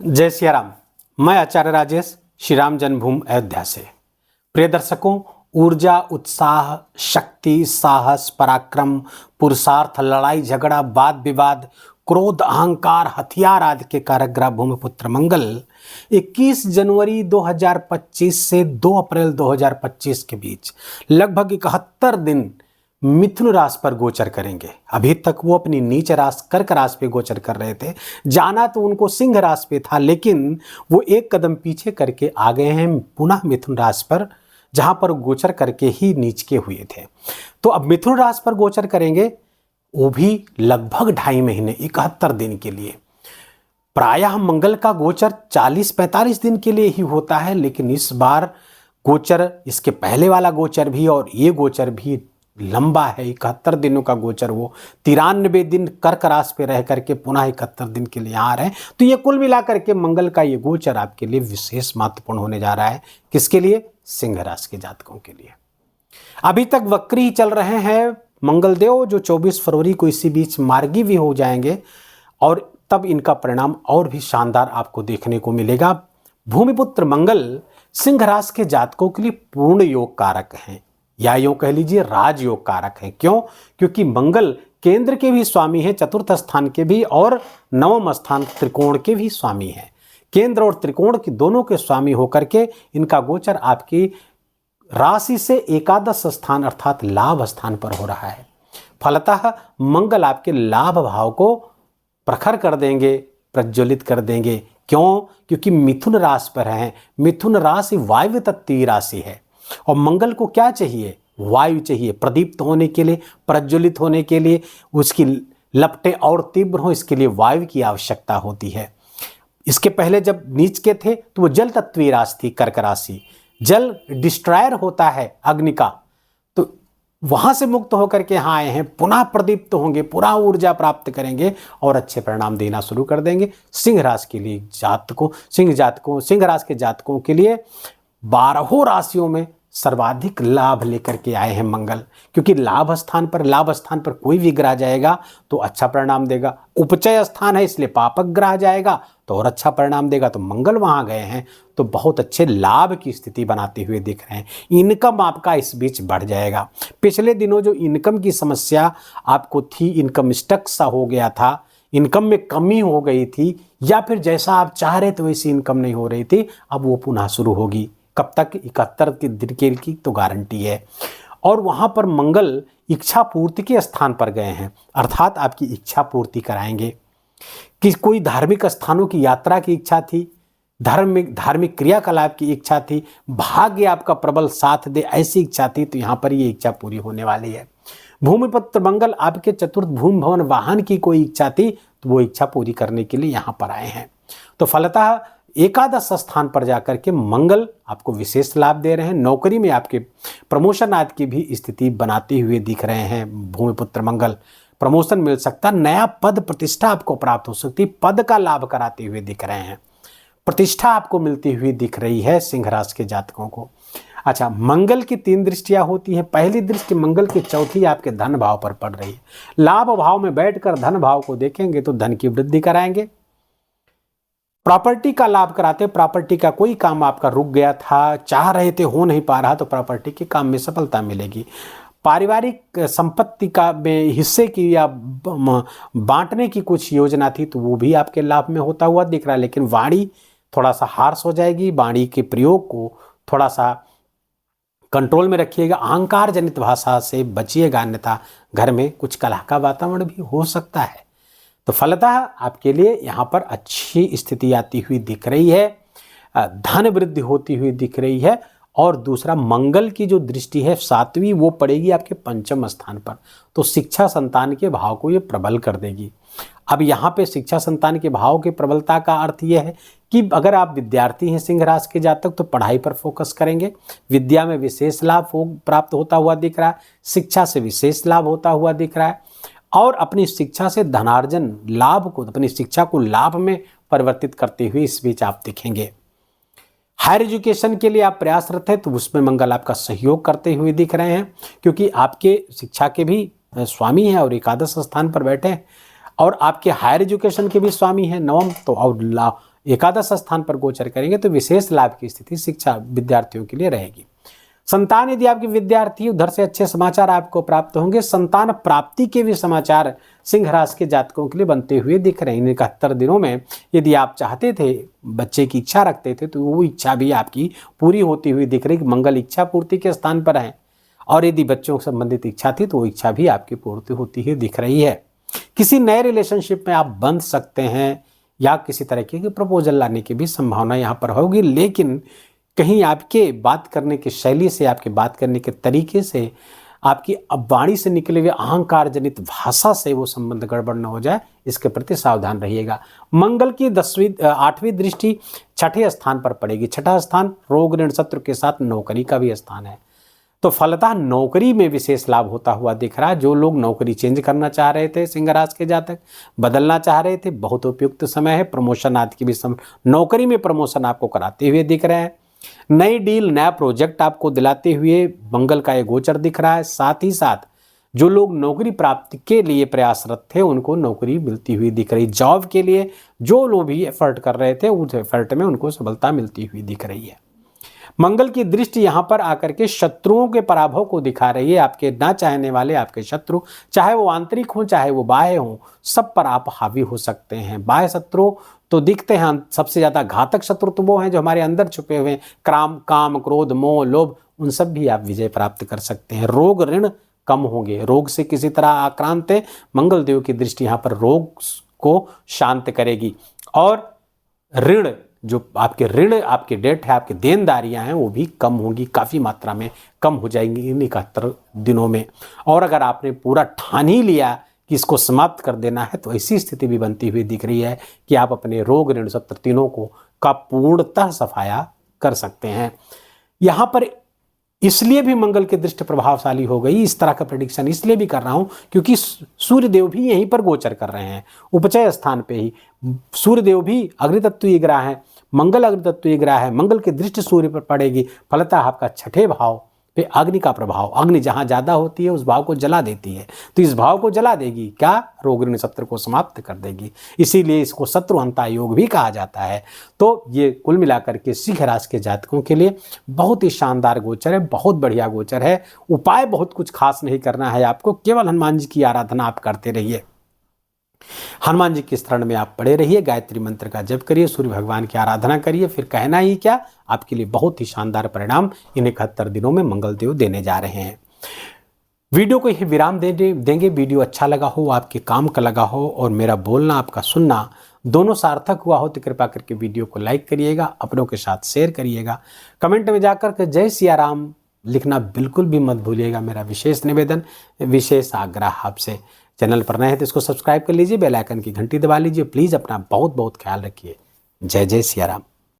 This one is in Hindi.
जय सिया राम। मैं आचार्य राजेश श्री राम जन्मभूमि अयोध्या से। प्रिय दर्शकों, ऊर्जा, उत्साह, शक्ति, साहस, पराक्रम, पुरुषार्थ, लड़ाई झगड़ा, वाद विवाद, क्रोध, अहंकार, हथियार आदि के कारक ग्रह भूमिपुत्र मंगल 21 जनवरी 2025 से 2 अप्रैल 2025 के बीच लगभग 71 दिन मिथुन राशि पर गोचर करेंगे। अभी तक वो अपनी नीच राशि कर्क राशि पे गोचर कर रहे थे। जाना तो उनको सिंह राशि पे था, लेकिन वो एक कदम पीछे करके आ गए हैं पुनः मिथुन राशि पर, जहां पर गोचर करके ही नीच के हुए थे। तो अब मिथुन राशि पर गोचर करेंगे, वो भी लगभग 2.5 महीने 71 दिन के लिए। प्रायः मंगल का गोचर 40-45 दिन के लिए ही होता है, लेकिन इस बार गोचर, इसके पहले वाला गोचर भी और ये गोचर भी लंबा है। 71 दिनों का गोचर, वो 93 दिन कर्क राशि पे रह करके पुनः 71 दिन के लिए आ रहे हैं। तो ये कुल मिलाकर के मंगल का ये गोचर आपके लिए विशेष महत्वपूर्ण होने जा रहा है। किसके लिए? सिंह राशि के जातकों के लिए। अभी तक वक्री ही चल रहे हैं मंगल देव, जो 24 फरवरी को इसी बीच मार्गी भी हो जाएंगे और तब इनका परिणाम और भी शानदार आपको देखने को मिलेगा। भूमिपुत्र मंगल सिंह राशि के जातकों के लिए पूर्ण योग कारक हैं, या यूं कह लीजिए राजयोग कारक हैं। क्यों? क्योंकि मंगल केंद्र के भी स्वामी हैं, चतुर्थ स्थान के भी, और नवम स्थान त्रिकोण के भी स्वामी हैं। केंद्र और त्रिकोण के दोनों के स्वामी होकर के इनका गोचर आपकी राशि से एकादश स्थान अर्थात लाभ स्थान पर हो रहा है। फलतः मंगल आपके लाभ भाव को प्रखर कर देंगे, प्रज्वलित कर देंगे। क्यों? क्योंकि मिथुन राशि पर हैं। मिथुन राशि वायु तत्व राशि है और मंगल को क्या चाहिए? वायु चाहिए, प्रदीप्त होने के लिए, प्रज्वलित होने के लिए, उसकी लपटें और तीव्र हो, इसके लिए वायु की आवश्यकता होती है। इसके पहले जब नीच के थे तो वो जल तत्वीय राशि थी, कर्क राशि। जल डिस्ट्रॉयर होता है अग्नि का, तो वहां से मुक्त होकर के यहाँ आए हैं, पुनः प्रदीप्त होंगे, पुनः ऊर्जा प्राप्त करेंगे और अच्छे परिणाम देना शुरू कर देंगे। सिंह राशि के लिए जातकों, सिंह राशि के जातकों के लिए 12 राशियों में सर्वाधिक लाभ लेकर के आए हैं मंगल। क्योंकि लाभ स्थान पर कोई भी ग्रह जाएगा तो अच्छा परिणाम देगा। उपचय स्थान है, इसलिए पापक ग्रह जाएगा तो और अच्छा परिणाम देगा। तो मंगल वहां गए हैं तो बहुत अच्छे लाभ की स्थिति बनाते हुए दिख रहे हैं। इनकम आपका इस बीच बढ़ जाएगा। पिछले दिनों जो इनकम की समस्या आपको थी, इनकम स्टक सा हो गया था, इनकम में कमी हो गई थी, या फिर जैसा आप चाह रहे थे वैसी इनकम नहीं हो रही थी, अब वो पुनः शुरू होगी। कब तक? 71 के दिन की तो गारंटी है। और वहां पर मंगल इच्छा पूर्ति के स्थान पर गए हैं, अर्थात आपकी इच्छा पूर्ति कराएंगे। कि कोई धार्मिक स्थानों की यात्रा की इच्छा थी, धार्मिक क्रियाकलाप की इच्छा थी, भाग्य आपका प्रबल साथ दे ऐसी इच्छा थी, तो यहां पर ये इच्छा पूरी होने वाली है। भूमिपुत्र मंगल आपके चतुर्थ भूमि भवन वाहन की कोई इच्छा थी, तो वो इच्छा पूरी करने के लिए यहां पर आए हैं। तो फलतः एकादश स्थान पर जाकर के मंगल आपको विशेष लाभ दे रहे हैं। नौकरी में आपके प्रमोशन आदि की भी स्थिति बनाते हुए दिख रहे हैं। भूमिपुत्र मंगल प्रमोशन मिल सकता, नया पद प्रतिष्ठा आपको प्राप्त हो सकती, पद का लाभ कराते हुए दिख रहे हैं। प्रतिष्ठा आपको मिलती हुई दिख रही है सिंह राशि के जातकों को। अच्छा, मंगल की 3 दृष्टियां होती है। पहली दृष्टि मंगल की चौथी आपके धन भाव पर पड़ रही है। लाभ भाव में बैठकर धन भाव को देखेंगे तो धन की वृद्धि कराएंगे। प्रॉपर्टी का लाभ कराते, प्रॉपर्टी का कोई काम आपका रुक गया था, चाह रहे थे हो नहीं पा रहा, तो प्रॉपर्टी के काम में सफलता मिलेगी। पारिवारिक संपत्ति का में हिस्से की या बांटने की कुछ योजना थी, तो वो भी आपके लाभ में होता हुआ दिख रहा है। लेकिन वाणी थोड़ा सा हार्श हो जाएगी, वाणी के प्रयोग को थोड़ा सा कंट्रोल में रखिएगा। अहंकार जनित भाषा से बचिएगा, अन्यथा घर में कुछ कलह का वातावरण भी हो सकता है। तो फलतः आपके लिए यहाँ पर अच्छी स्थिति आती हुई दिख रही है, धन वृद्धि होती हुई दिख रही है। और दूसरा, मंगल की जो दृष्टि है 7वीं, वो पड़ेगी आपके 5वें स्थान पर, तो शिक्षा संतान के भाव को ये प्रबल कर देगी। अब यहाँ पे शिक्षा संतान के भाव की प्रबलता का अर्थ यह है कि अगर आप विद्यार्थी हैं सिंह राशि के जातक, तो पढ़ाई पर फोकस करेंगे, विद्या में विशेष लाभ प्राप्त होता हुआ दिख रहा है, शिक्षा से विशेष लाभ होता हुआ दिख रहा है, और अपनी शिक्षा से धनार्जन लाभ को, अपनी शिक्षा को लाभ में परिवर्तित करते हुए इस बीच आप दिखेंगे। हायर एजुकेशन के लिए आप प्रयासरत हैं, तो उसमें मंगल आपका सहयोग करते हुए दिख रहे हैं, क्योंकि आपके शिक्षा के भी स्वामी हैं और एकादश स्थान पर बैठे हैं, और आपके हायर एजुकेशन के भी स्वामी हैं नवम, तो और एकादश स्थान पर गोचर करेंगे तो विशेष लाभ की स्थिति शिक्षा विद्यार्थियों के लिए रहेगी। संतान यदि आपके विद्यार्थी, उधर से अच्छे समाचार आपको प्राप्त होंगे। संतान प्राप्ति के भी समाचार सिंह राशि के जातकों के लिए बनते हुए दिख रहे हैं। इन 71 दिनों में यदि आप चाहते थे, बच्चे की इच्छा रखते थे, तो वो इच्छा भी आपकी पूरी होती हुई दिख रही। मंगल इच्छा पूर्ति के स्थान पर है और यदि बच्चों से संबंधित इच्छा थी तो वो इच्छा भी आपकी पूर्ति होती हुई दिख रही है। किसी नए रिलेशनशिप में आप बंध सकते हैं या किसी तरीके की प्रपोजल लाने की भी संभावना यहाँ पर होगी, लेकिन कहीं आपके बात करने की शैली से, आपके बात करने के तरीके से, आपकी वाणी से निकले हुए अहंकार जनित भाषा से वो संबंध गड़बड़ न हो जाए, इसके प्रति सावधान रहिएगा। मंगल की 8वीं दृष्टि छठे स्थान पर पड़ेगी। छठा स्थान रोग ऋण शत्रु के साथ नौकरी का भी स्थान है, तो फलतः नौकरी में विशेष लाभ होता हुआ दिख रहा है। जो लोग नौकरी चेंज करना चाह रहे थे, सिंह राशि के जातक बदलना चाह रहे थे, बहुत उपयुक्त समय है। प्रमोशन आदि की भी नौकरी में प्रमोशन आपको कराते हुए दिख रहे हैं। नई डील, नया प्रोजेक्ट आपको दिलाते हुए मंगल का ये गोचर दिख रहा है। साथ ही साथ जो लोग नौकरी प्राप्ति के लिए प्रयासरत थे उनको नौकरी मिलती हुई दिख रही। जॉब के लिए जो लोग भी एफर्ट कर रहे थे, उस एफर्ट में उनको सफलता मिलती हुई दिख रही है। मंगल की दृष्टि यहाँ पर आकर के शत्रुओं के पराभव को दिखा रही है। आपके ना चाहने वाले आपके शत्रु, चाहे वो आंतरिक हो चाहे वो बाह्य हो, सब पर आप हावी हो सकते हैं। बाह्य शत्रु तो दिखते हैं, सबसे ज्यादा घातक शत्रु तो वो हैं जो हमारे अंदर छुपे हुए हैं। काम, क्रोध, मोह, लोभ, उन सब भी आप विजय प्राप्त कर सकते हैं। रोग ऋण कम होंगे। रोग से किसी तरह आक्रांत है, मंगल देव की दृष्टि यहाँ पर रोग को शांत करेगी। और ऋण, जो आपके ऋण, आपके डेट है, आपकी देनदारियां हैं, वो भी कम होंगी, काफ़ी मात्रा में कम हो जाएंगी इन 71 दिनों में। और अगर आपने पूरा ठान ही लिया कि इसको समाप्त कर देना है, तो ऐसी स्थिति भी बनती हुई दिख रही है कि आप अपने रोग ऋण शत्रु तीनों को का पूर्णतः सफाया कर सकते हैं। यहाँ पर इसलिए भी मंगल की दृष्टि प्रभावशाली हो गई। इस तरह का प्रेडिक्शन इसलिए भी कर रहा हूं क्योंकि सूर्य देव भी यहीं पर गोचर कर रहे हैं, उपचय स्थान पे ही। सूर्य देव भी अग्नितत्वीय ग्रह है, मंगल अग्नितत्वीय ग्रह है। मंगल की दृष्टि सूर्य पर पड़ेगी, फलतः आपका छठे भाव पे अग्नि का प्रभाव, अग्नि जहां ज्यादा होती है उस भाव को जला देती है, तो इस भाव को जला देगी, क्या रोग ऋण शत्रु को समाप्त कर देगी। इसीलिए इसको शत्रुहंता योग भी कहा जाता है। तो ये कुल मिलाकर के सिंह राशि के जातकों के लिए बहुत ही शानदार गोचर है, बहुत बढ़िया गोचर है। उपाय बहुत कुछ खास नहीं करना है आपको, केवल हनुमान जी की आराधना आप करते रहिए। हनुमान जी के शरण में आप पड़े रहिए, गायत्री मंत्र का जप करिए, सूर्य भगवान की आराधना करिए, फिर कहना ही क्या, आपके लिए बहुत ही शानदार परिणाम इन 71 दिनों में मंगल देव देने जा रहे हैं। वीडियो को यही विराम देंगे। वीडियो अच्छा लगा हो, आपके काम का लगा हो और मेरा बोलना आपका सुनना दोनों सार्थक हुआ हो तो कृपा करके वीडियो को लाइक करिएगा, अपनों के साथ शेयर करिएगा। कमेंट में जाकर के जय सिया राम लिखना बिल्कुल भी मत भूलिएगा। मेरा विशेष निवेदन, विशेष आग्रह आपसे। चैनल पर नए हैं तो इसको सब्सक्राइब कर लीजिए, बेल आइकन की घंटी दबा लीजिए। प्लीज़ अपना बहुत बहुत ख्याल रखिए। जय जय सिया राम।